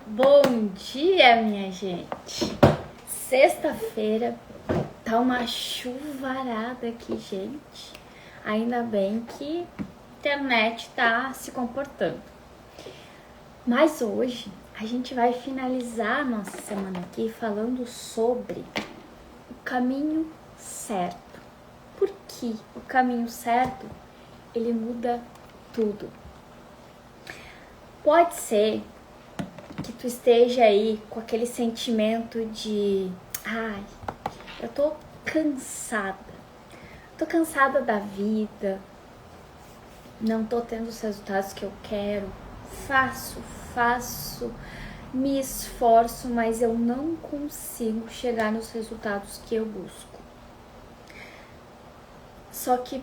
Bom dia, minha gente. Sexta-feira, tá uma chuvarada aqui, gente. Ainda bem que a internet tá se comportando. Mas hoje a gente vai finalizar a nossa semana aqui falando sobre o caminho certo. Porque o caminho certo, ele muda tudo. Pode ser que tu esteja aí com aquele sentimento de eu tô cansada da vida, não tô tendo os resultados que eu quero, faço, me esforço, mas eu não consigo chegar nos resultados que eu busco. Só que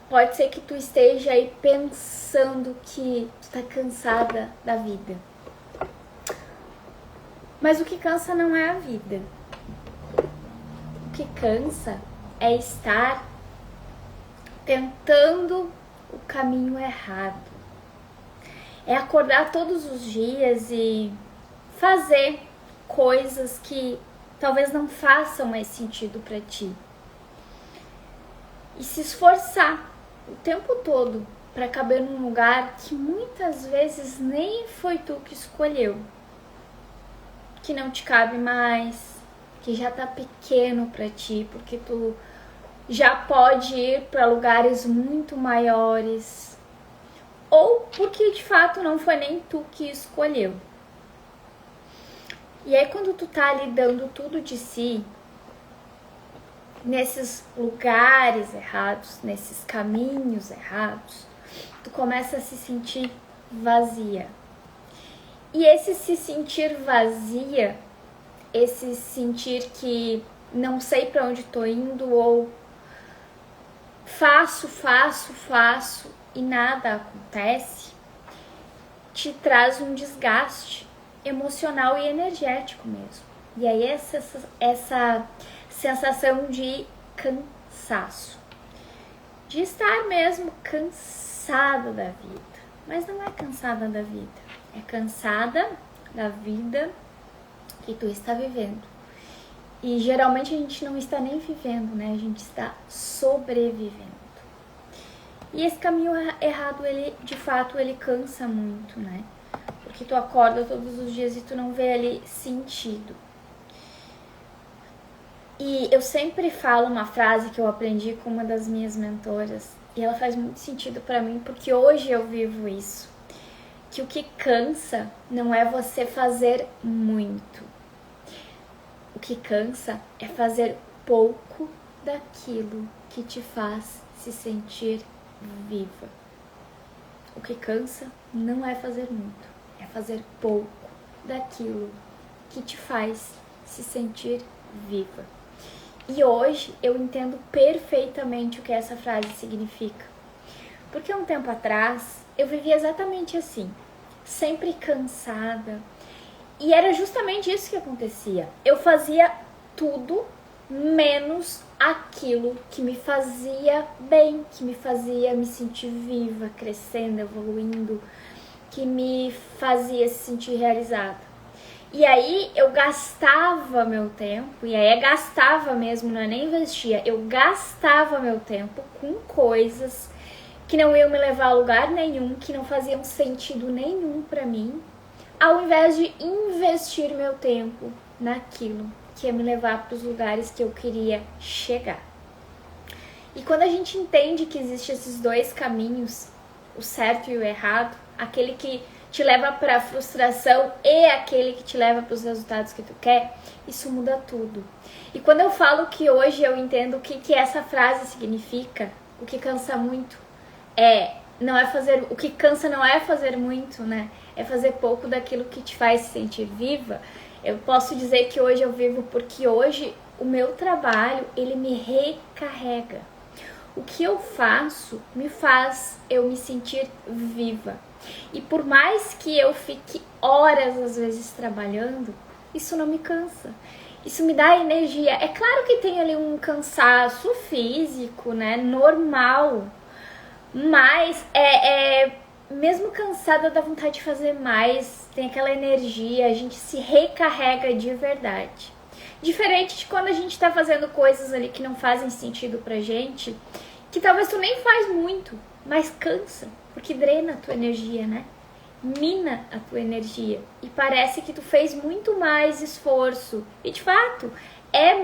pode ser que tu esteja aí pensando que tu tá cansada da vida. Mas o que cansa não é a vida. O que cansa é estar tentando o caminho errado. É acordar todos os dias e fazer coisas que talvez não façam mais sentido para ti. E se esforçar o tempo todo para caber num lugar que muitas vezes nem foi tu que escolheu. Que não te cabe mais, que já tá pequeno para ti, porque tu já pode ir para lugares muito maiores, ou porque de fato não foi nem tu que escolheu. E aí quando tu tá ali dando tudo de si, nesses lugares errados, nesses caminhos errados, tu começa a se sentir vazia. E esse se sentir vazia, esse sentir que não sei para onde tô indo ou faço e nada acontece, te traz um desgaste emocional e energético mesmo. E aí essa sensação de cansaço, de estar mesmo cansada da vida. Mas não é cansada da vida. É cansada da vida que tu está vivendo. E geralmente a gente não está nem vivendo, né? A gente está sobrevivendo. E esse caminho errado, ele, de fato, ele cansa muito, né? Porque tu acorda todos os dias e tu não vê ali sentido. E eu sempre falo uma frase que eu aprendi com uma das minhas mentoras. E ela faz muito sentido pra mim, porque hoje eu vivo isso. Que o que cansa não é você fazer muito. O que cansa é fazer pouco daquilo que te faz se sentir viva. O que cansa não é fazer muito, é fazer pouco daquilo que te faz se sentir viva. E hoje eu entendo perfeitamente o que essa frase significa. Porque um tempo atrás eu vivia exatamente assim, sempre cansada. E era justamente isso que acontecia. Eu fazia tudo menos aquilo que me fazia bem, que me fazia me sentir viva, crescendo, evoluindo, que me fazia se sentir realizada. E aí eu gastava meu tempo, e aí gastava mesmo, não é nem investia, eu gastava meu tempo com coisas que não iam me levar a lugar nenhum, que não faziam sentido nenhum pra mim, ao invés de investir meu tempo naquilo que ia me levar para os lugares que eu queria chegar. E quando a gente entende que existem esses dois caminhos, o certo e o errado, aquele que te leva para a frustração e aquele que te leva para os resultados que tu quer, isso muda tudo. E quando eu falo que hoje eu entendo o que essa frase significa, o que cansa muito o que cansa não é fazer muito, né? É fazer pouco daquilo que te faz se sentir viva. Eu posso dizer que hoje eu vivo porque hoje o meu trabalho, ele me recarrega. O que eu faço me faz eu me sentir viva. E por mais que eu fique horas às vezes trabalhando, isso não me cansa. Isso me dá energia. É claro que tem ali um cansaço físico, né? Normal. Mas mesmo cansada, dá vontade de fazer mais, tem aquela energia, a gente se recarrega de verdade. Diferente de quando a gente tá fazendo coisas ali que não fazem sentido pra gente, que talvez tu nem faz muito, mas cansa, porque drena a tua energia, né? Mina a tua energia. E parece que tu fez muito mais esforço. E de fato, é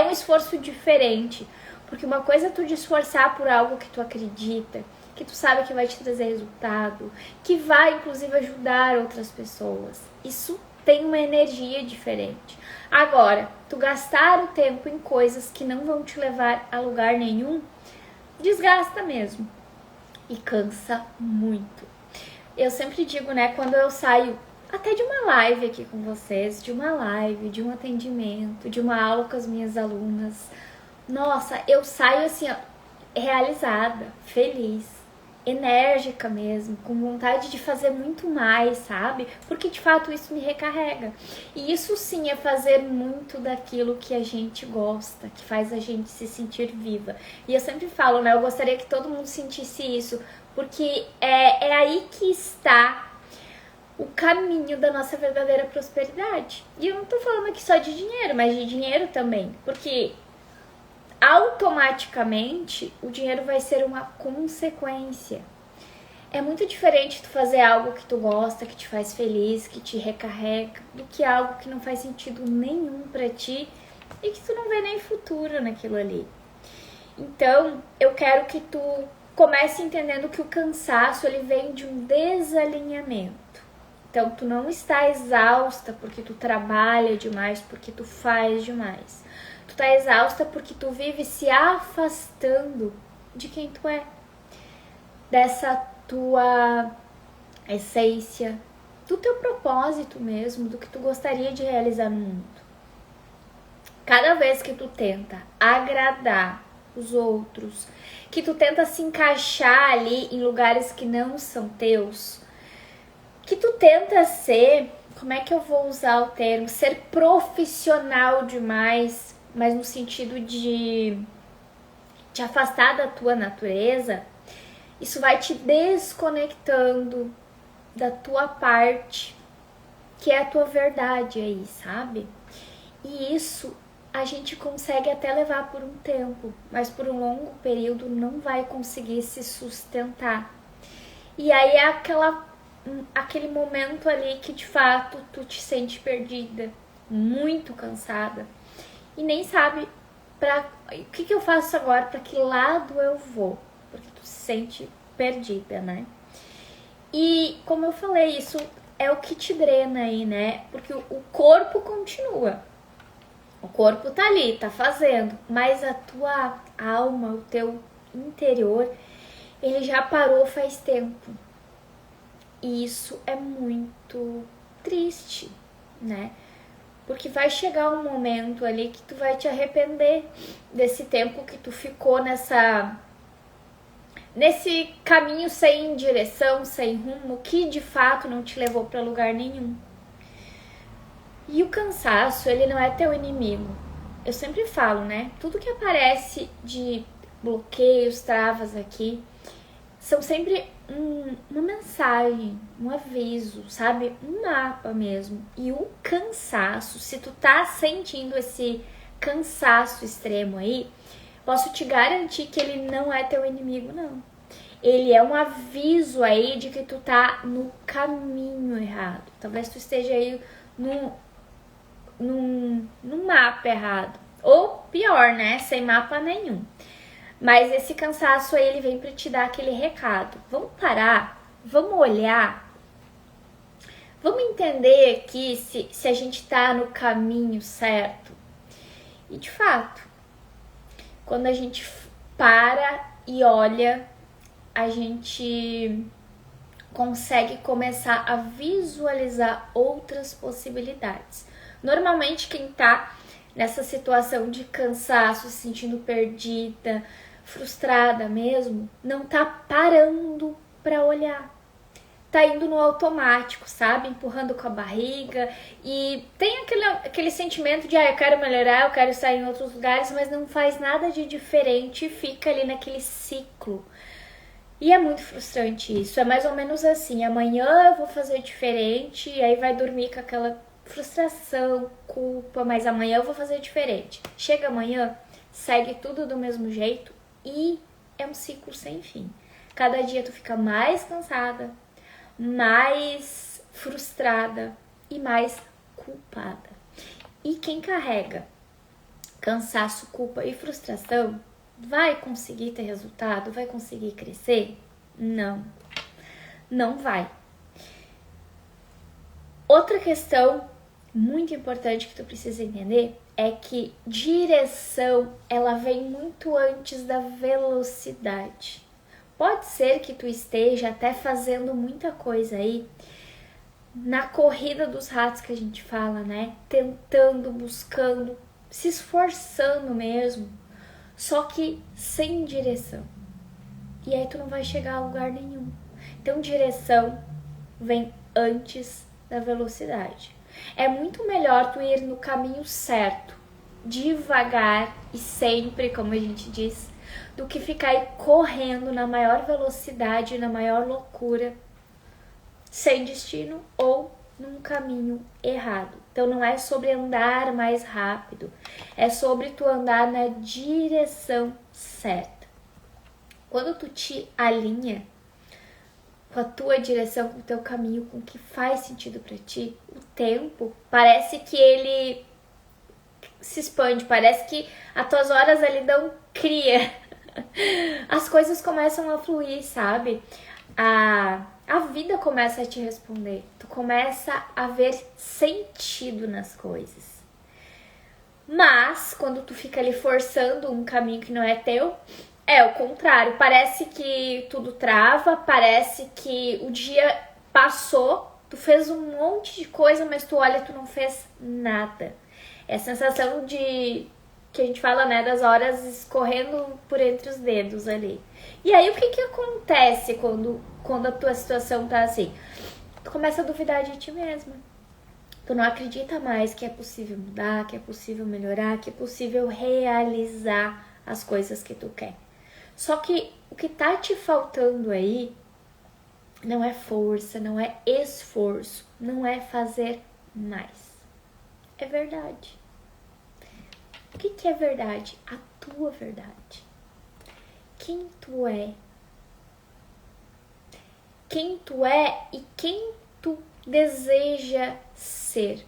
um esforço diferente. Porque uma coisa é tu te esforçar por algo que tu acredita, que tu sabe que vai te trazer resultado, que vai inclusive ajudar outras pessoas. Isso tem uma energia diferente. Agora, tu gastar o tempo em coisas que não vão te levar a lugar nenhum, desgasta mesmo. E cansa muito. Eu sempre digo, né, quando eu saio até de uma live aqui com vocês, de uma live, de um atendimento, de uma aula com as minhas alunas, nossa, eu saio assim, ó, realizada, feliz, enérgica mesmo, com vontade de fazer muito mais, sabe? Porque de fato isso me recarrega. E isso sim é fazer muito daquilo que a gente gosta, que faz a gente se sentir viva. E eu sempre falo, né? Eu gostaria que todo mundo sentisse isso, porque é aí que está o caminho da nossa verdadeira prosperidade. E eu não tô falando aqui só de dinheiro, mas de dinheiro também, porque automaticamente o dinheiro vai ser uma consequência. É muito diferente tu fazer algo que tu gosta, que te faz feliz, que te recarrega, do que algo que não faz sentido nenhum pra ti e que tu não vê nem futuro naquilo ali. Então, eu quero que tu comece entendendo que o cansaço ele vem de um desalinhamento. Então, tu não está exausta porque tu trabalha demais, porque tu faz demais. Tu tá exausta porque tu vive se afastando de quem tu é. Dessa tua essência, do teu propósito mesmo, do que tu gostaria de realizar no mundo. Cada vez que tu tenta agradar os outros, que tu tenta se encaixar ali em lugares que não são teus, que tu tenta ser, como é que eu vou usar o termo? Ser profissional demais, mas no sentido de te afastar da tua natureza, isso vai te desconectando da tua parte, que é a tua verdade aí, sabe? E isso a gente consegue até levar por um tempo, mas por um longo período não vai conseguir se sustentar. E aí é aquele momento ali que de fato tu te sente perdida, muito cansada e nem sabe o que eu faço agora, para que lado eu vou, porque tu se sente perdida, né? E como eu falei, isso é o que te drena aí, né? Porque o corpo continua, o corpo tá ali, tá fazendo, mas a tua alma, o teu interior, ele já parou faz tempo. E isso é muito triste, né? Porque vai chegar um momento ali que tu vai te arrepender desse tempo que tu ficou nesse caminho sem direção, sem rumo, que de fato não te levou para lugar nenhum. E o cansaço, ele não é teu inimigo. Eu sempre falo, né? Tudo que aparece de bloqueios, travas aqui, são sempre uma mensagem, um aviso, sabe? Um mapa mesmo. E o cansaço, se tu tá sentindo esse cansaço extremo aí, posso te garantir que ele não é teu inimigo, não. Ele é um aviso aí de que tu tá no caminho errado. Talvez tu esteja aí num mapa errado. Ou pior, né? Sem mapa nenhum. Mas esse cansaço aí, ele vem pra te dar aquele recado. Vamos parar, vamos olhar, vamos entender aqui se a gente tá no caminho certo. E de fato, quando a gente para e olha, a gente consegue começar a visualizar outras possibilidades. Normalmente quem tá nessa situação de cansaço, se sentindo perdida, frustrada mesmo, não tá parando pra olhar. Tá indo no automático, sabe? Empurrando com a barriga e tem aquele sentimento de eu quero melhorar, eu quero sair em outros lugares, mas não faz nada de diferente e fica ali naquele ciclo E é muito frustrante isso. É mais ou menos assim, amanhã eu vou fazer diferente, e aí vai dormir com aquela frustração, culpa, mas amanhã eu vou fazer diferente. Chega amanhã, segue tudo do mesmo jeito e é um ciclo sem fim. Cada dia tu fica mais cansada, mais frustrada e mais culpada. E quem carrega cansaço, culpa e frustração vai conseguir ter resultado? Vai conseguir crescer? Não, não vai. Outra questão muito importante que tu precisa entender é que direção, ela vem muito antes da velocidade. Pode ser que tu esteja até fazendo muita coisa aí na corrida dos ratos que a gente fala, né? Tentando, buscando, se esforçando mesmo, só que sem direção. E aí tu não vai chegar a lugar nenhum. Então direção vem antes da velocidade. É muito melhor tu ir no caminho certo, devagar e sempre, como a gente diz, do que ficar aí correndo na maior velocidade, na maior loucura, sem destino ou num caminho errado. Então não é sobre andar mais rápido, é sobre tu andar na direção certa. Quando tu te alinha com a tua direção, com o teu caminho, com o que faz sentido para ti, o tempo parece que ele se expande, parece que as tuas horas ali dão cria. As coisas começam a fluir, sabe? A vida começa a te responder. Tu começa a ver sentido nas coisas. Mas, quando tu fica ali forçando um caminho que não é teu, é o contrário. Parece que tudo trava, parece que o dia passou, tu fez um monte de coisa, mas tu olha, tu não fez nada. É a sensação de... que a gente fala, né, das horas escorrendo por entre os dedos ali. E aí, o que acontece quando a tua situação tá assim? Tu começa a duvidar de ti mesma. Tu não acredita mais que é possível mudar, que é possível melhorar, que é possível realizar as coisas que tu quer. Só que o que tá te faltando aí não é força, não é esforço, não é fazer mais. É verdade. O que é verdade? A tua verdade. Quem tu é? Quem tu é e quem tu deseja ser.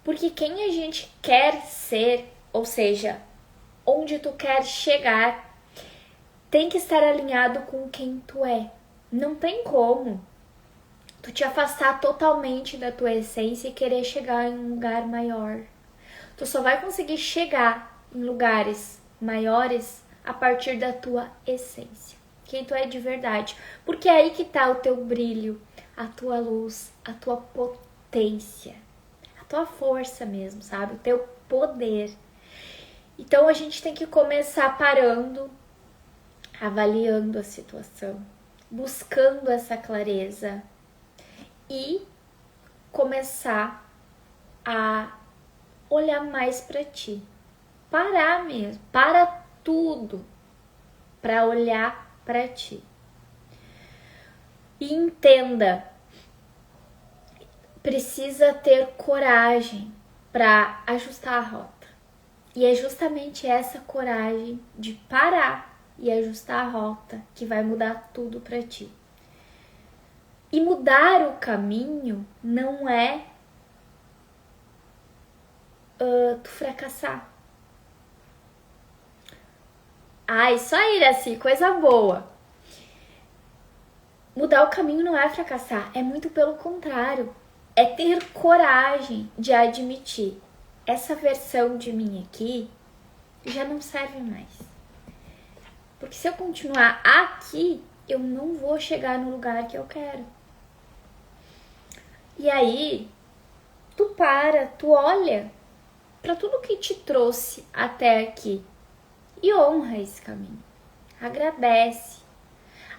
Porque quem a gente quer ser, ou seja, onde tu quer chegar, tem que estar alinhado com quem tu é. Não tem como tu te afastar totalmente da tua essência e querer chegar em um lugar maior. Tu só vai conseguir chegar em lugares maiores a partir da tua essência. Quem tu é de verdade. Porque é aí que tá o teu brilho, a tua luz, a tua potência, a tua força mesmo, sabe? O teu poder. Então a gente tem que começar parando, avaliando a situação, buscando essa clareza e começar a olhar mais para ti. Parar mesmo, para tudo, para olhar para ti. E entenda, precisa ter coragem para ajustar a rota. E é justamente essa coragem de parar e ajustar a rota que vai mudar tudo para ti. E mudar o caminho não é tu fracassar. Isso aí, Iraci, coisa boa. Mudar o caminho não é fracassar, é muito pelo contrário. É ter coragem de admitir, essa versão de mim aqui já não serve mais. Porque se eu continuar aqui, eu não vou chegar no lugar que eu quero. E aí, tu para, tu olha para tudo que te trouxe até aqui e honra esse caminho. Agradece.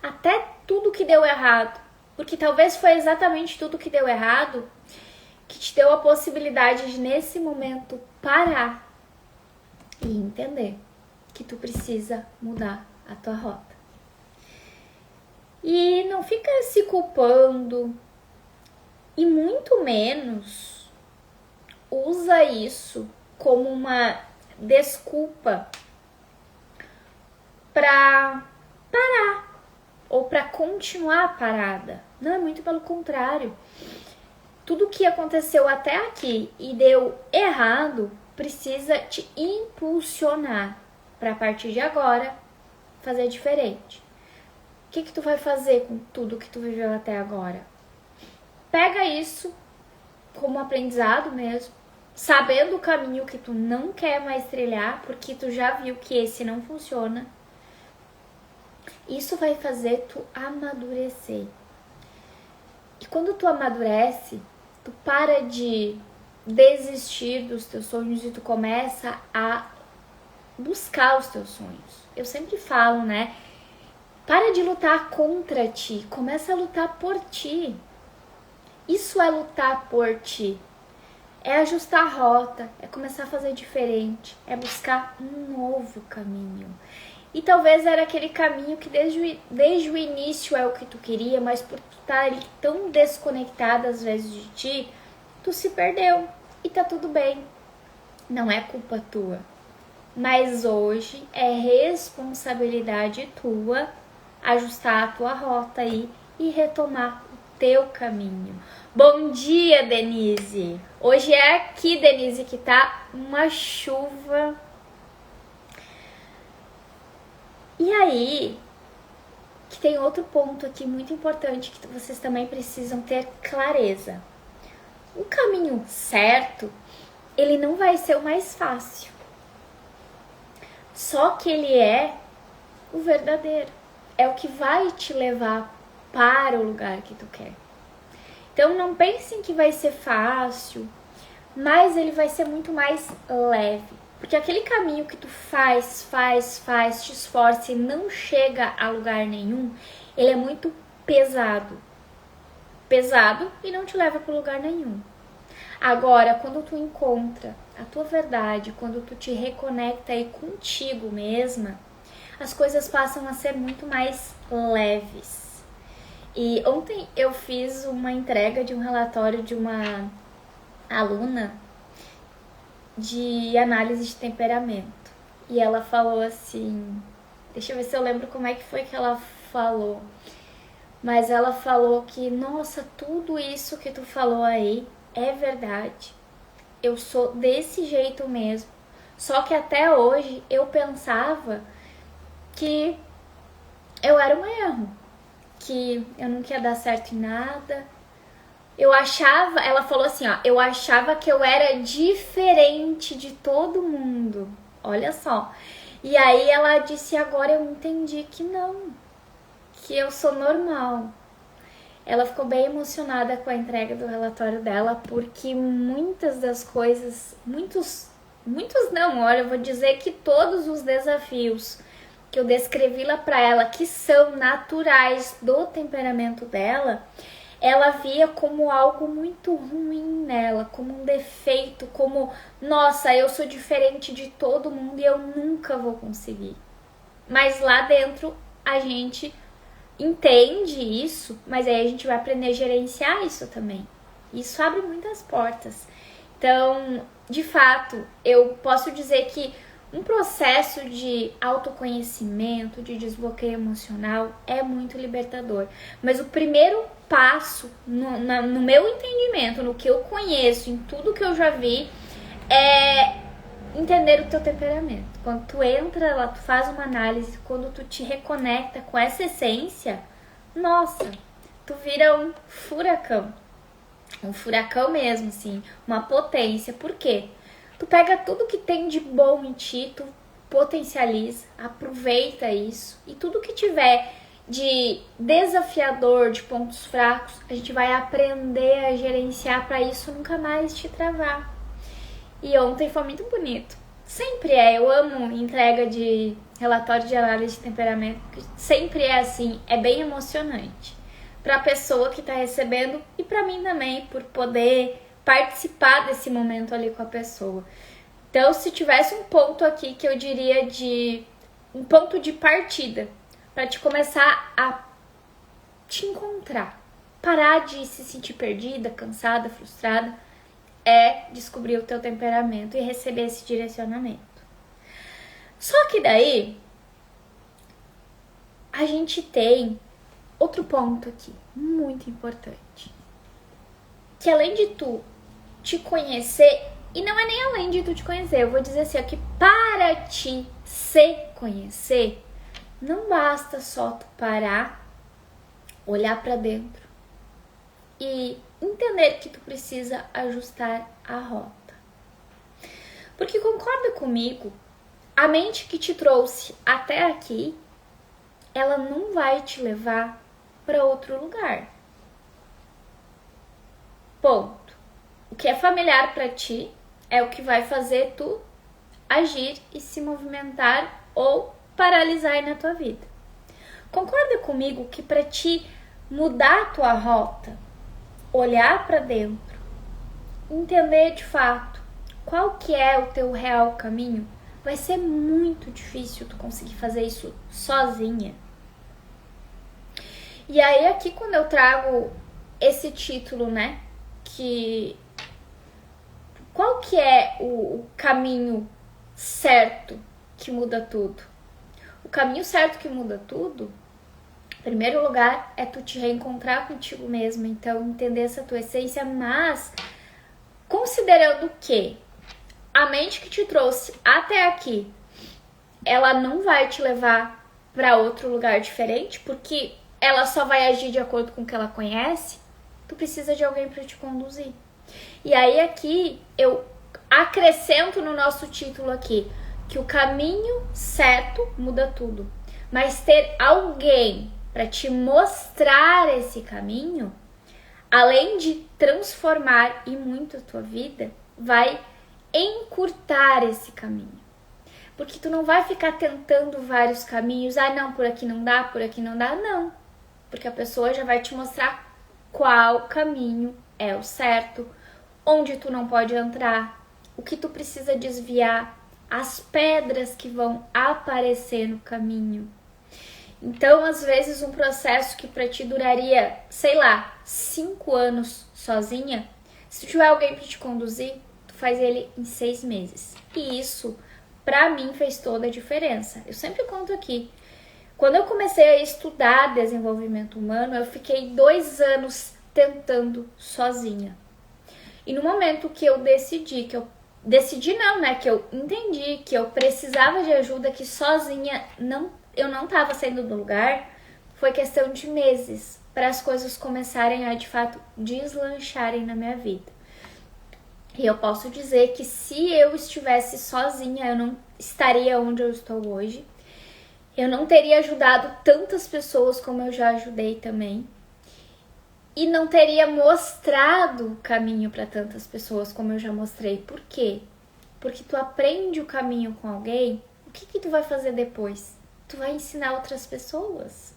Até tudo que deu errado. Porque talvez foi exatamente tudo que deu errado que te deu a possibilidade de, nesse momento, parar e entender que tu precisa mudar a tua rota. E não fica se culpando, e muito menos usa isso como uma desculpa para parar ou para continuar parada. Não, é muito pelo contrário. Tudo que aconteceu até aqui e deu errado precisa te impulsionar para a partir de agora fazer diferente. O que tu vai fazer com tudo que tu viveu até agora? Pega isso como aprendizado mesmo, sabendo o caminho que tu não quer mais trilhar, porque tu já viu que esse não funciona. Isso vai fazer tu amadurecer. E quando tu amadurece, tu para de desistir dos teus sonhos e tu começa a buscar os teus sonhos. Eu sempre falo, né? Para de lutar contra ti, começa a lutar por ti. Isso é lutar por ti. É ajustar a rota, é começar a fazer diferente, é buscar um novo caminho. E talvez era aquele caminho que desde o início é o que tu queria, mas por tu estar ali tão desconectada às vezes de ti, tu se perdeu. E tá tudo bem. Não é culpa tua. Mas hoje é responsabilidade tua ajustar a tua rota aí e retomar o teu caminho. Bom dia, Denise! Hoje é aqui, Denise, que tá uma chuva. E aí, que tem outro ponto aqui muito importante que vocês também precisam ter clareza. O caminho certo, ele não vai ser o mais fácil. Só que ele é o verdadeiro. É o que vai te levar para o lugar que tu quer. Então não pensem que vai ser fácil, mas ele vai ser muito mais leve. Porque aquele caminho que tu faz, te esforça e não chega a lugar nenhum, ele é muito pesado. Pesado e não te leva para lugar nenhum. Agora, quando tu encontra a tua verdade, quando tu te reconecta aí contigo mesma, as coisas passam a ser muito mais leves. E ontem eu fiz uma entrega de um relatório de uma aluna de análise de temperamento. E ela falou assim, deixa eu ver se eu lembro como é que foi que ela falou. Mas ela falou que, nossa, tudo isso que tu falou aí é verdade. Eu sou desse jeito mesmo. Só que até hoje eu pensava que eu era um erro, que eu não ia dar certo em nada. Eu achava, ela falou assim, ó, eu achava que eu era diferente de todo mundo. Olha só. E aí ela disse, agora eu entendi que não, que eu sou normal. Ela ficou bem emocionada com a entrega do relatório dela, porque muitas das coisas, muitos não, olha, eu vou dizer que todos os desafios que eu descrevi lá pra ela, que são naturais do temperamento dela, ela via como algo muito ruim nela, como um defeito, como, nossa, eu sou diferente de todo mundo e eu nunca vou conseguir. Mas lá dentro a gente entende isso, mas aí a gente vai aprender a gerenciar isso também. Isso abre muitas portas. Então, de fato, eu posso dizer que um processo de autoconhecimento, de desbloqueio emocional é muito libertador. Mas o primeiro passo, no meu entendimento, no que eu conheço, em tudo que eu já vi, é entender o teu temperamento. Quando tu entra lá, tu faz uma análise, quando tu te reconecta com essa essência, nossa, tu vira um furacão. Um furacão mesmo, assim, uma potência. Por quê? Tu pega tudo que tem de bom em ti, tu potencializa, aproveita isso. E tudo que tiver de desafiador, de pontos fracos, a gente vai aprender a gerenciar para isso nunca mais te travar. E ontem foi muito bonito. Sempre é, eu amo entrega de relatório de análise de temperamento, porque sempre é assim, é bem emocionante. Para a pessoa que está recebendo e para mim também, por poder participar desse momento ali com a pessoa. Então, se tivesse um ponto aqui que eu diria de um ponto de partida para te começar a te encontrar. Parar de se sentir perdida, cansada, frustrada, é descobrir o teu temperamento e receber esse direcionamento. Só que daí, a gente tem outro ponto aqui, muito importante. Que além de tu te conhecer, e não é nem além de tu te conhecer, eu vou dizer assim, ó, que para te se conhecer, não basta só tu parar, olhar pra dentro e entender que tu precisa ajustar a rota. Porque concorda comigo, a mente que te trouxe até aqui, ela não vai te levar para outro lugar. Ponto. O que é familiar para ti é o que vai fazer tu agir e se movimentar ou paralisar aí na tua vida. Concorda comigo que para ti mudar a tua rota, olhar para dentro, entender de fato qual que é o teu real caminho, vai ser muito difícil tu conseguir fazer isso sozinha. E aí aqui quando eu trago esse título, né, que qual que é o caminho certo que muda tudo? O caminho certo que muda tudo, em primeiro lugar, é tu te reencontrar contigo mesmo, então entender essa tua essência, mas considerando que a mente que te trouxe até aqui, ela não vai te levar para outro lugar diferente, porque ela só vai agir de acordo com o que ela conhece, tu precisa de alguém para te conduzir. E aí aqui eu acrescento no nosso título aqui, que o caminho certo muda tudo. Mas ter alguém para te mostrar esse caminho, além de transformar e muito a tua vida, vai encurtar esse caminho. Porque tu não vai ficar tentando vários caminhos. Ah, não, por aqui não dá, por aqui não dá. Não. Porque a pessoa já vai te mostrar qual caminho é o certo, onde tu não pode entrar, o que tu precisa desviar, as pedras que vão aparecer no caminho. Então, às vezes, um processo que pra ti duraria, sei lá, 5 anos sozinha, se tu tiver alguém pra te conduzir, tu faz ele em 6 meses. E isso, pra mim, fez toda a diferença. Eu sempre conto aqui. Quando eu comecei a estudar desenvolvimento humano, eu fiquei 2 anos tentando sozinha. E no momento que eu decidi, que eu entendi que eu precisava de ajuda, que sozinha eu não estava saindo do lugar, foi questão de meses para as coisas começarem a, de fato, deslancharem na minha vida. E eu posso dizer que se eu estivesse sozinha, eu não estaria onde eu estou hoje. Eu não teria ajudado tantas pessoas como eu já ajudei também. E não teria mostrado o caminho para tantas pessoas como eu já mostrei. Por quê? Porque tu aprende o caminho com alguém, o que tu vai fazer depois? Tu vai ensinar outras pessoas.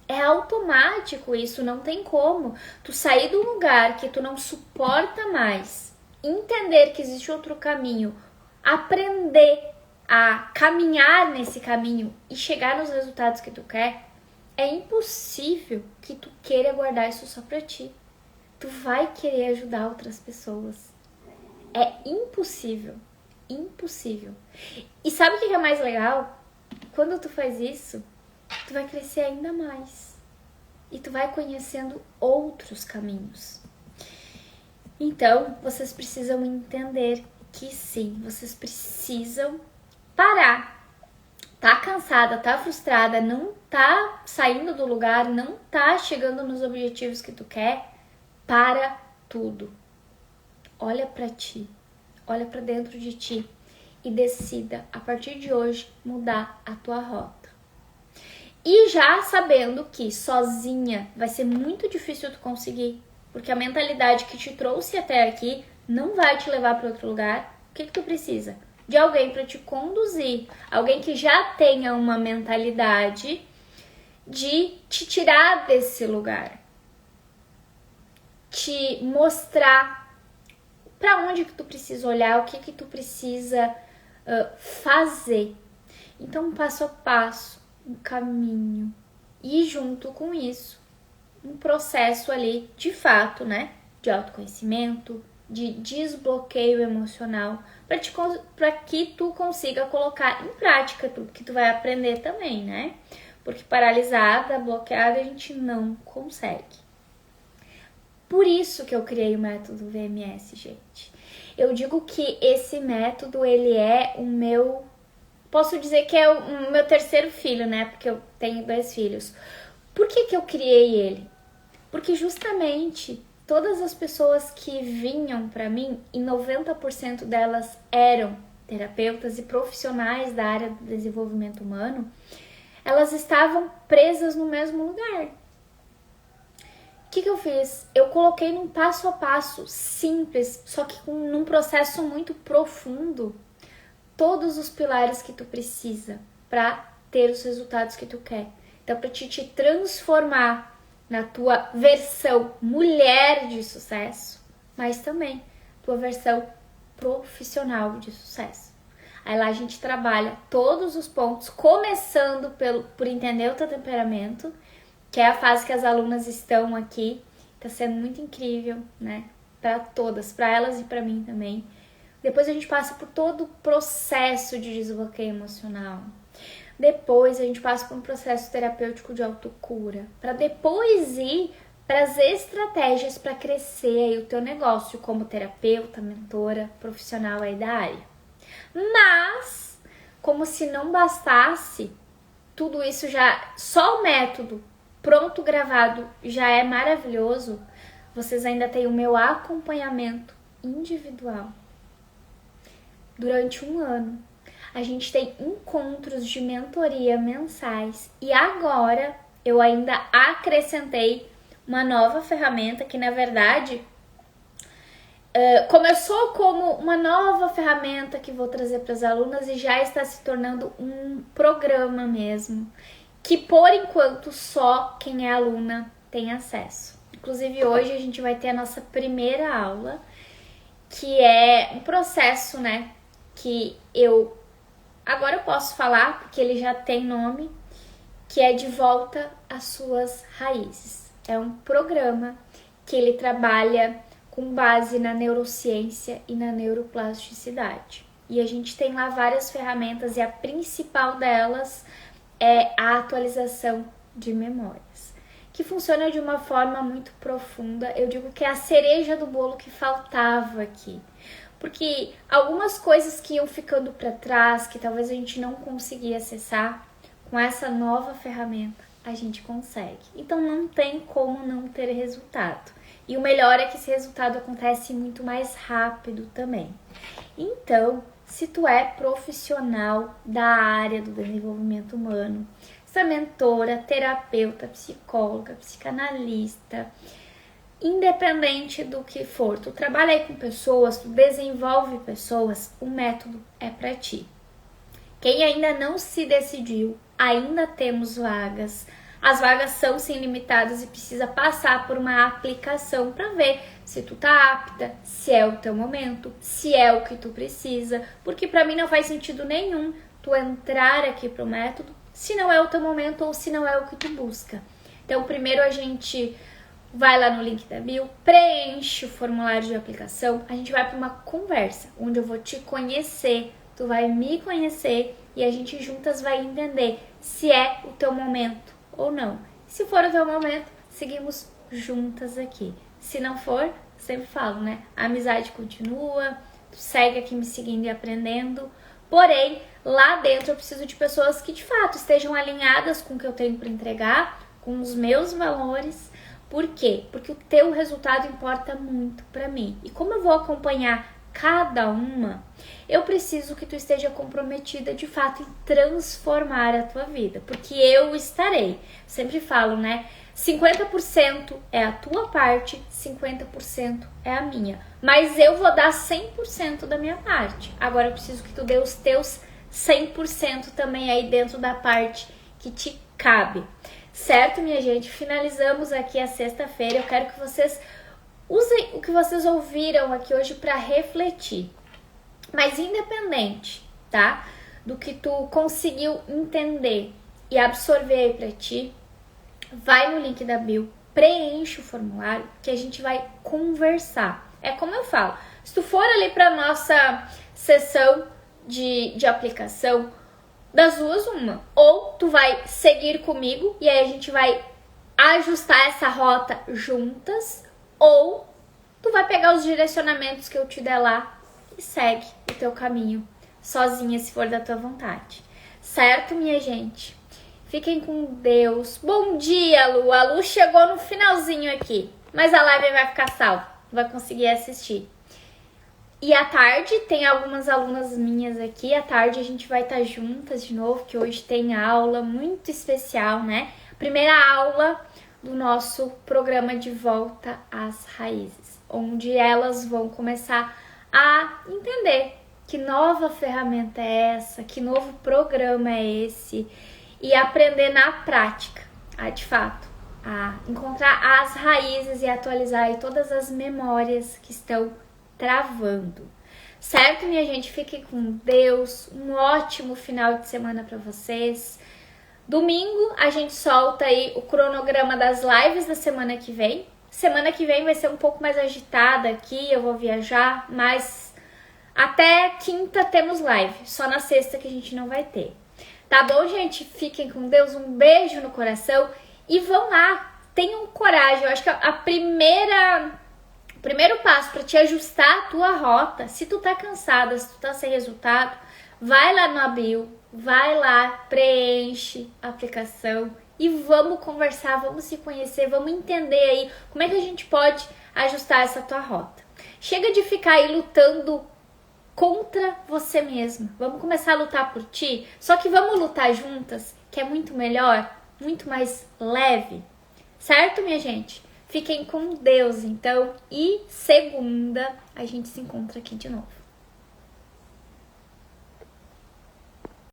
É automático isso, não tem como. Tu sair do lugar que tu não suporta mais, entender que existe outro caminho, aprender a caminhar nesse caminho e chegar nos resultados que tu quer, é impossível que tu queira guardar isso só pra ti. Tu vai querer ajudar outras pessoas. É impossível. Impossível. E sabe o que é mais legal? Quando tu faz isso, tu vai crescer ainda mais. E tu vai conhecendo outros caminhos. Então, vocês precisam entender que sim, vocês precisam parar. Tá cansada, tá frustrada, não tá saindo do lugar, não tá chegando nos objetivos que tu quer, para tudo. Olha pra ti, olha pra dentro de ti e decida, a partir de hoje, mudar a tua rota. E já sabendo que sozinha vai ser muito difícil tu conseguir, porque a mentalidade que te trouxe até aqui não vai te levar para outro lugar, o que tu precisa? De alguém para te conduzir, alguém que já tenha uma mentalidade de te tirar desse lugar, te mostrar para onde que tu precisa olhar, o que tu precisa fazer. Então, passo a passo, um caminho. E junto com isso, um processo ali, de fato, né? De autoconhecimento, de desbloqueio emocional, para que tu consiga colocar em prática tudo que tu vai aprender também, né? Porque paralisada, bloqueada, a gente não consegue. Por isso que eu criei o método VMS, gente. Eu digo que esse método, ele é o meu... Posso dizer que é o meu terceiro filho, né? Porque eu tenho 2 filhos. Por que eu criei ele? Porque justamente todas as pessoas que vinham para mim, e 90% delas eram terapeutas e profissionais da área do desenvolvimento humano, elas estavam presas no mesmo lugar. O que eu fiz? Eu coloquei num passo a passo simples, só que num processo muito profundo, todos os pilares que tu precisa para ter os resultados que tu quer. Então, para te transformar na tua versão mulher de sucesso, mas também tua versão profissional de sucesso. Aí lá a gente trabalha todos os pontos, começando por entender o teu temperamento, que é a fase que as alunas estão aqui. Tá sendo muito incrível, né? Para todas, para elas e para mim também. Depois a gente passa por todo o processo de desbloqueio emocional. Depois a gente passa por um processo terapêutico de autocura, para depois ir para as estratégias para crescer aí o teu negócio como terapeuta, mentora, profissional aí da área. Mas, como se não bastasse, tudo isso já, só o método pronto, gravado, já é maravilhoso, vocês ainda têm o meu acompanhamento individual. Durante 1 ano, a gente tem encontros de mentoria mensais e agora eu ainda acrescentei uma nova ferramenta que, na verdade, começou como uma nova ferramenta que vou trazer para as alunas e já está se tornando um programa mesmo, que por enquanto só quem é aluna tem acesso. Inclusive hoje a gente vai ter a nossa primeira aula, que é um processo, né, que agora eu posso falar, porque ele já tem nome, que é De Volta às Suas Raízes. É um programa que ele trabalha com base na neurociência e na neuroplasticidade. E a gente tem lá várias ferramentas e a principal delas é a atualização de memórias, que funciona de uma forma muito profunda. Eu digo que é a cereja do bolo que faltava aqui. Porque algumas coisas que iam ficando para trás, que talvez a gente não conseguia acessar, com essa nova ferramenta a gente consegue. Então não tem como não ter resultado. E o melhor é que esse resultado acontece muito mais rápido também. Então, se tu é profissional da área do desenvolvimento humano, se é mentora, terapeuta, psicóloga, psicanalista, independente do que for, tu trabalha aí com pessoas, tu desenvolve pessoas, o método é para ti. Quem ainda não se decidiu, ainda temos vagas. As vagas são sim limitadas e precisa passar por uma aplicação para ver se tu tá apta, se é o teu momento, se é o que tu precisa, porque para mim não faz sentido nenhum tu entrar aqui pro método se não é o teu momento ou se não é o que tu busca. Então primeiro a gente vai lá no link da bio, preenche o formulário de aplicação, a gente vai para uma conversa onde eu vou te conhecer, tu vai me conhecer e a gente juntas vai entender se é o teu momento ou não. Se for o teu momento, seguimos juntas aqui. Se não for, sempre falo, né? A amizade continua, tu segue aqui me seguindo e aprendendo. Porém, lá dentro eu preciso de pessoas que de fato estejam alinhadas com o que eu tenho para entregar, com os meus valores. Por quê? Porque o teu resultado importa muito para mim. E como eu vou acompanhar cada uma, eu preciso que tu esteja comprometida de fato em transformar a tua vida, porque eu estarei. Sempre falo, né? 50% é a tua parte, 50% é a minha. Mas eu vou dar 100% da minha parte. Agora eu preciso que tu dê os teus 100% também aí dentro da parte que te cabe. Certo, minha gente? Finalizamos aqui a sexta-feira. Eu quero que vocês usem o que vocês ouviram aqui hoje para refletir. Mas independente, tá? Do que tu conseguiu entender e absorver aí pra ti, vai no link da bio, preenche o formulário que a gente vai conversar. É como eu falo, se tu for ali para nossa sessão de aplicação, das duas uma, ou tu vai seguir comigo e aí a gente vai ajustar essa rota juntas, ou tu vai pegar os direcionamentos que eu te der lá e segue o teu caminho sozinha, se for da tua vontade. Certo, minha gente? Fiquem com Deus. Bom dia, Lu. A Lu chegou no finalzinho aqui, mas a live vai ficar salva, vai conseguir assistir. E à tarde, tem algumas alunas minhas aqui, à tarde a gente vai estar juntas de novo, que hoje tem aula muito especial, né? Primeira aula do nosso programa de volta às raízes, onde elas vão começar a entender que nova ferramenta é essa, que novo programa é esse, e aprender na prática, de fato, a encontrar as raízes e atualizar aí todas as memórias que estão travando. Certo, minha gente? Fiquem com Deus. Um ótimo final de semana para vocês. Domingo a gente solta aí o cronograma das lives da semana que vem. Semana que vem vai ser um pouco mais agitada aqui, eu vou viajar, mas até quinta temos live. Só na sexta que a gente não vai ter. Tá bom, gente? Fiquem com Deus. Um beijo no coração e vão lá. Tenham coragem. Eu acho que o primeiro passo para te ajustar a tua rota, se tu tá cansada, se tu tá sem resultado, vai lá no Abil, vai lá, preenche a aplicação e vamos conversar, vamos se conhecer, vamos entender aí como é que a gente pode ajustar essa tua rota. Chega de ficar aí lutando contra você mesma. Vamos começar a lutar por ti, só que vamos lutar juntas, que é muito melhor, muito mais leve. Certo, minha gente? Fiquem com Deus, então, e segunda a gente se encontra aqui de novo.